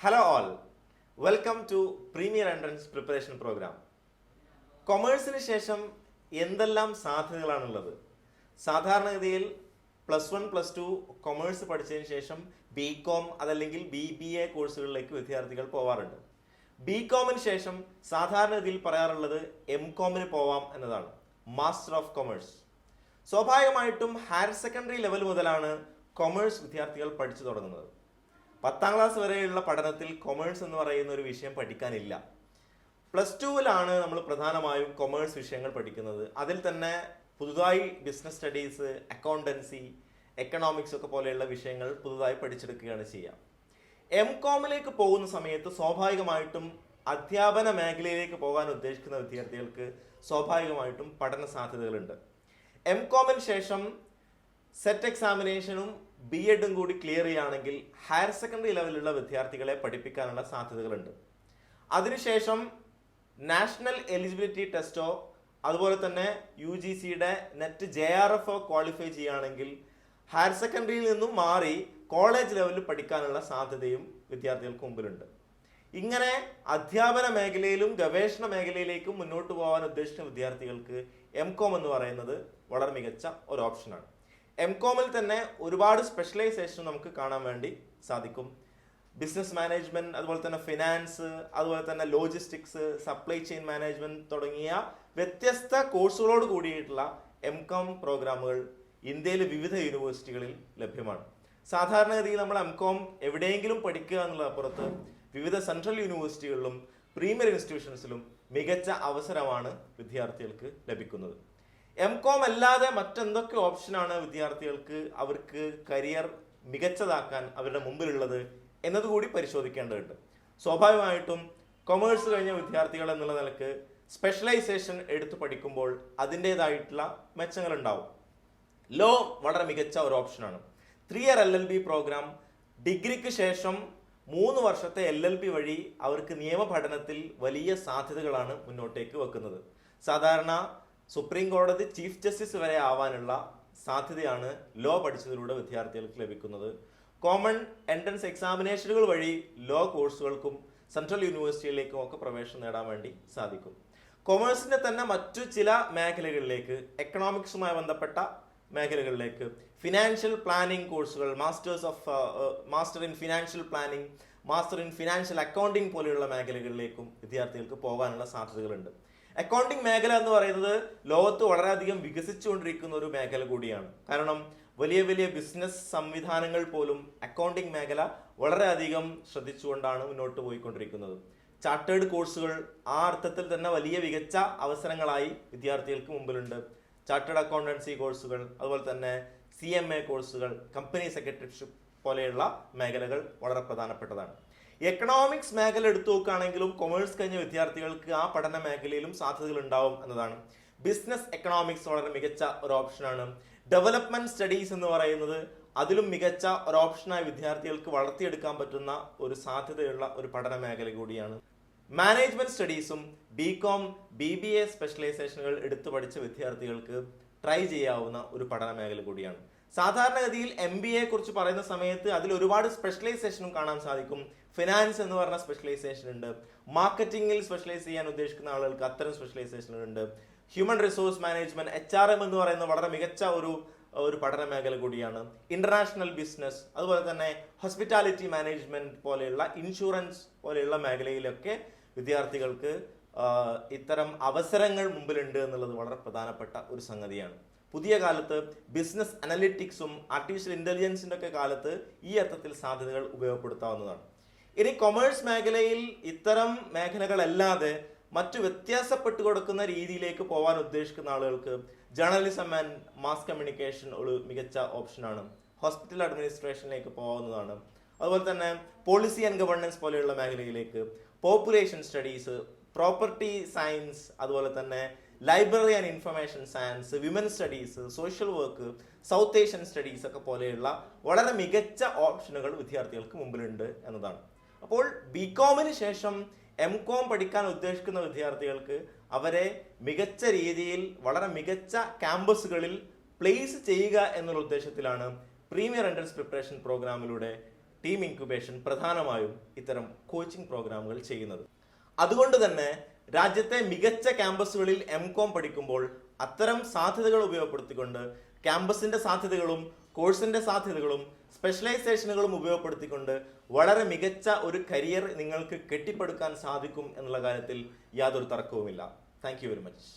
Hello all, welcome to Premier Entrance Preparation Program. കൊമേഴ്സിന് ശേഷം എന്തെല്ലാം സാധ്യതകളാണുള്ളത്? സാധാരണഗതിയിൽ +1, +2 കൊമേഴ്സ് പഠിച്ചതിന് ശേഷം BCom അതല്ലെങ്കിൽ BBA കോഴ്സുകളിലേക്ക് വിദ്യാർത്ഥികൾ പോവാറുണ്ട്. BComന് ശേഷം സാധാരണഗതിയിൽ പറയാറുള്ളത് MComന് പോവാം എന്നതാണ്, മാസ്റ്റർ ഓഫ് കൊമേഴ്സ്. സ്വാഭാവികമായിട്ടും ഹയർ സെക്കൻഡറി ലെവൽ മുതലാണ് കൊമേഴ്സ് വിദ്യാർത്ഥികൾ പഠിച്ചു തുടങ്ങുന്നത്. 10ാം ക്ലാസ് വരെയുള്ള പഠനത്തിൽ കൊമേഴ്സ് എന്ന് പറയുന്ന ഒരു വിഷയം പഠിക്കാനില്ല. +2വിലാണ് നമ്മൾ പ്രധാനമായും കൊമേഴ്സ് വിഷയങ്ങൾ പഠിക്കുന്നത്. അതിൽ തന്നെ പുതുതായി ബിസിനസ് സ്റ്റഡീസ്, അക്കൗണ്ടൻസി, എക്കണോമിക്സ് ഒക്കെ പോലെയുള്ള വിഷയങ്ങൾ പുതുതായി പഠിച്ചെടുക്കുകയാണ് ചെയ്യുക. MComലേക്ക് പോകുന്ന സമയത്ത് സ്വാഭാവികമായിട്ടും അധ്യാപന മേഖലയിലേക്ക് പോകാൻ ഉദ്ദേശിക്കുന്ന വിദ്യാർത്ഥികൾക്ക് സ്വാഭാവികമായിട്ടും പഠന സാധ്യതകളുണ്ട്. MComന് ശേഷം സെറ്റ് എക്സാമിനേഷനും B.Edും കൂടി ക്ലിയർ ചെയ്യുകയാണെങ്കിൽ ഹയർ സെക്കൻഡറി ലെവലിലുള്ള വിദ്യാർത്ഥികളെ പഠിപ്പിക്കാനുള്ള സാധ്യതകളുണ്ട്. അതിനുശേഷം നാഷണൽ എലിജിബിലിറ്റി ടെസ്റ്റോ അതുപോലെ തന്നെ UGCയുടെ നെറ്റ് JRF ക്വാളിഫൈ ചെയ്യുകയാണെങ്കിൽ ഹയർ സെക്കൻഡറിയിൽ നിന്നും മാറി കോളേജ് ലെവലിൽ പഠിക്കാനുള്ള സാധ്യതയും വിദ്യാർത്ഥികൾക്ക് മുമ്പിലുണ്ട്. ഇങ്ങനെ അധ്യാപന മേഖലയിലും ഗവേഷണ മേഖലയിലേക്കും മുന്നോട്ട് പോകാൻ ഉദ്ദേശിക്കുന്ന വിദ്യാർത്ഥികൾക്ക് MCom എന്ന് പറയുന്നത് വളരെ മികച്ച ഒരു ഓപ്ഷനാണ്. MComൽ തന്നെ ഒരുപാട് സ്പെഷ്യലൈസേഷൻ നമുക്ക് കാണാൻ വേണ്ടി സാധിക്കും. ബിസിനസ് മാനേജ്മെന്റ്, അതുപോലെ തന്നെ ഫിനാൻസ്, അതുപോലെ തന്നെ ലോജിസ്റ്റിക്സ്, സപ്ലൈ ചെയിൻ മാനേജ്മെന്റ് തുടങ്ങിയ വ്യത്യസ്ത കോഴ്സുകളോട് കൂടിയിട്ടുള്ള MCom പ്രോഗ്രാമുകൾ ഇന്ത്യയിലെ വിവിധ യൂണിവേഴ്സിറ്റികളിൽ ലഭ്യമാണ്. സാധാരണഗതിയിൽ നമ്മൾ MCom എവിടെയെങ്കിലും പഠിക്കുക എന്നുള്ളതപ്പുറത്ത് വിവിധ സെൻട്രൽ യൂണിവേഴ്സിറ്റികളിലും പ്രീമിയർ ഇൻസ്റ്റിറ്റ്യൂഷൻസിലും മികച്ച അവസരമാണ് വിദ്യാർത്ഥികൾക്ക് ലഭിക്കുന്നത്. MCom അല്ലാതെ മറ്റെന്തൊക്കെ ഓപ്ഷനാണ് വിദ്യാർത്ഥികൾക്ക് അവർക്ക് കരിയർ മികച്ചതാക്കാൻ അവരുടെ മുമ്പിലുള്ളത് എന്നതുകൂടി പരിശോധിക്കേണ്ടതുണ്ട്. സ്വാഭാവികമായിട്ടും കൊമേഴ്സ് കഴിഞ്ഞ വിദ്യാർത്ഥികൾ എന്നുള്ള നിലക്ക് സ്പെഷ്യലൈസേഷൻ എടുത്തു പഠിക്കുമ്പോൾ അതിൻ്റെതായിട്ടുള്ള മെച്ചങ്ങൾ ഉണ്ടാവും. ലോ വളരെ മികച്ച ഒരു ഓപ്ഷനാണ്. 3 year LLB പ്രോഗ്രാം, ഡിഗ്രിക്ക് ശേഷം 3 വർഷത്തെ LLB വഴി അവർക്ക് നിയമപഠനത്തിൽ വലിയ സാധ്യതകളാണ് മുന്നോട്ടേക്ക് വെക്കുന്നത്. സാധാരണ സുപ്രീം കോടതി ചീഫ് ജസ്റ്റിസ് വരെ ആവാനുള്ള സാധ്യതയാണ് ലോ പഠിച്ചതിലൂടെ വിദ്യാർത്ഥികൾക്ക് ലഭിക്കുന്നത്. കോമൺ എൻട്രൻസ് എക്സാമിനേഷനുകൾ വഴി ലോ കോഴ്സുകൾക്കും സെൻട്രൽ യൂണിവേഴ്സിറ്റിയിലേക്കും ഒക്കെ പ്രവേശനം നേടാൻ വേണ്ടി സാധിക്കും. കൊമേഴ്സിന്റെ തന്നെ മറ്റു ചില മേഖലകളിലേക്ക്, എക്കണോമിക്സുമായി ബന്ധപ്പെട്ട മേഖലകളിലേക്ക്, ഫിനാൻഷ്യൽ പ്ലാനിംഗ് കോഴ്സുകൾ, master in financial planning, master in financial accounting പോലെയുള്ള മേഖലകളിലേക്കും വിദ്യാർത്ഥികൾക്ക് പോകാനുള്ള സാധ്യതകളുണ്ട്. അക്കൗണ്ടിംഗ് മേഖല എന്ന് പറയുന്നത് ലോകത്ത് വളരെയധികം വികസിച്ചുകൊണ്ടിരിക്കുന്ന ഒരു മേഖല കൂടിയാണ്. കാരണം വലിയ വലിയ ബിസിനസ് സംവിധാനങ്ങൾ പോലും അക്കൗണ്ടിംഗ് മേഖല വളരെയധികം ശ്രദ്ധിച്ചുകൊണ്ടാണ് മുന്നോട്ട് പോയിക്കൊണ്ടിരിക്കുന്നത്. ചാർട്ടേഡ് കോഴ്സുകൾ ആ അർത്ഥത്തിൽ തന്നെ വലിയ മികച്ച അവസരങ്ങളായി വിദ്യാർത്ഥികൾക്ക് മുമ്പിലുണ്ട്. ചാർട്ടേഡ് അക്കൗണ്ടൻസി കോഴ്സുകൾ, അതുപോലെ തന്നെ CMA കോഴ്സുകൾ, കമ്പനി സെക്രട്ടറിഷിപ്പ് പോലെയുള്ള മേഖലകൾ വളരെ പ്രധാനപ്പെട്ടതാണ്. എക്കണോമിക്സ് മേഖല എടുത്തു നോക്കുകയാണെങ്കിലും കൊമേഴ്സ് കഴിഞ്ഞ വിദ്യാർത്ഥികൾക്ക് ആ പഠന മേഖലയിലും സാധ്യതകൾ ഉണ്ടാവും എന്നതാണ്. ബിസിനസ് എക്കണോമിക്സ് വളരെ മികച്ച ഒരു ഓപ്ഷനാണ്. ഡെവലപ്മെന്റ് സ്റ്റഡീസ് എന്ന് പറയുന്നത് അതിലും മികച്ച ഒരു ഓപ്ഷനായി വിദ്യാർത്ഥികൾക്ക് വളർത്തിയെടുക്കാൻ പറ്റുന്ന ഒരു സാധ്യതയുള്ള ഒരു പഠന മേഖല കൂടിയാണ്. മാനേജ്മെന്റ് സ്റ്റഡീസും BCom BBA സ്പെഷ്യലൈസേഷനുകൾ എടുത്തു പഠിച്ച വിദ്യാർത്ഥികൾക്ക് ട്രൈ ചെയ്യാവുന്ന ഒരു പഠന മേഖല കൂടിയാണ്. സാധാരണഗതിയിൽ MBA കുറിച്ച് പറയുന്ന സമയത്ത് അതിൽ ഒരുപാട് സ്പെഷ്യലൈസേഷനും കാണാൻ സാധിക്കും. ഫിനാൻസ് എന്ന് പറഞ്ഞ സ്പെഷ്യലൈസേഷൻ ഉണ്ട്. മാർക്കറ്റിംഗിൽ സ്പെഷ്യലൈസ് ചെയ്യാൻ ഉദ്ദേശിക്കുന്ന ആളുകൾക്ക് അത്തരം സ്പെഷ്യലൈസേഷനുകൾ ഉണ്ട്. ഹ്യൂമൻ റിസോഴ്സ് മാനേജ്മെന്റ്, HRM എന്ന് പറയുന്ന വളരെ മികച്ച ഒരു പഠന മേഖല കൂടിയാണ്. ഇന്റർനാഷണൽ ബിസിനസ്, അതുപോലെ തന്നെ ഹോസ്പിറ്റാലിറ്റി മാനേജ്മെന്റ് പോലെയുള്ള ഇൻഷുറൻസ് പോലെയുള്ള മേഖലയിലൊക്കെ വിദ്യാർത്ഥികൾക്ക് ഇത്തരം അവസരങ്ങൾ മുമ്പിലുണ്ട് എന്നുള്ളത് വളരെ പ്രധാനപ്പെട്ട ഒരു സംഗതിയാണ്. പുതിയ കാലത്ത് ബിസിനസ് അനലിറ്റിക്സും ആർട്ടിഫിഷ്യൽ ഇന്റലിജൻസിന്റെ ഒക്കെ കാലത്ത് ഈ അർത്ഥത്തിൽ സാധ്യതകൾ ഉപയോഗപ്പെടുത്താവുന്നതാണ്. ഇനി കൊമേഴ്സ് മേഖലയിൽ ഇത്തരം മേഖലകളല്ലാതെ മറ്റു വ്യത്യാസപ്പെട്ടു കൊടുക്കുന്ന രീതിയിലേക്ക് പോകാൻ ഉദ്ദേശിക്കുന്ന ആളുകൾക്ക് ജേർണലിസം ആൻഡ് മാസ് കമ്മ്യൂണിക്കേഷൻ ഒരു മികച്ച ഓപ്ഷനാണ്. ഹോസ്പിറ്റൽ അഡ്മിനിസ്ട്രേഷനിലേക്ക് പോകാവുന്നതാണ്. അതുപോലെ തന്നെ പോളിസി ആൻഡ് ഗവേണൻസ് പോലെയുള്ള മേഖലയിലേക്ക്, പോപ്പുലേഷൻ സ്റ്റഡീസ്, പ്രോപ്പർട്ടി സയൻസ്, അതുപോലെ തന്നെ library and information science, women studies, social work, south Asian studies ഒക്കെ പോലെയുള്ള വളരെ മികച്ച ഓപ്ഷനുകൾ വിദ്യാർത്ഥികൾക്ക് മുമ്പിലുണ്ട് എന്നതാണ്. അപ്പോൾ BComന് ശേഷം MCom പഠിക്കാൻ ഉദ്ദേശിക്കുന്ന വിദ്യാർത്ഥികൾക്ക് അവരെ മികച്ച രീതിയിൽ വളരെ മികച്ച ക്യാമ്പസുകളിൽ പ്ലേസ് ചെയ്യുക എന്നുള്ള ഉദ്ദേശത്തിലാണ് പ്രീമിയർ എൻട്രൻസ് പ്രിപ്പറേഷൻ പ്രോഗ്രാമിലൂടെ ടീം ഇൻക്യുബേഷൻ പ്രധാനമായും ഇത്തരം കോച്ചിങ് പ്രോഗ്രാമുകൾ ചെയ്യുന്നത്. അതുകൊണ്ട് തന്നെ രാജ്യത്തെ മികച്ച ക്യാമ്പസുകളിൽ എം.കോം പഠിക്കുമ്പോൾ അത്തരം സാധ്യതകൾ ഉപയോഗപ്പെടുത്തിക്കൊണ്ട് ക്യാമ്പസിന്റെ സാധ്യതകളും കോഴ്സിന്റെ സാധ്യതകളും സ്പെഷ്യലൈസേഷനുകളും ഉപയോഗപ്പെടുത്തിക്കൊണ്ട് വളരെ മികച്ച ഒരു കരിയർ നിങ്ങൾക്ക് കെട്ടിപ്പടുക്കാൻ സാധിക്കും എന്നുള്ള കാര്യത്തിൽ യാതൊരു തർക്കവുമില്ല. Thank you very much.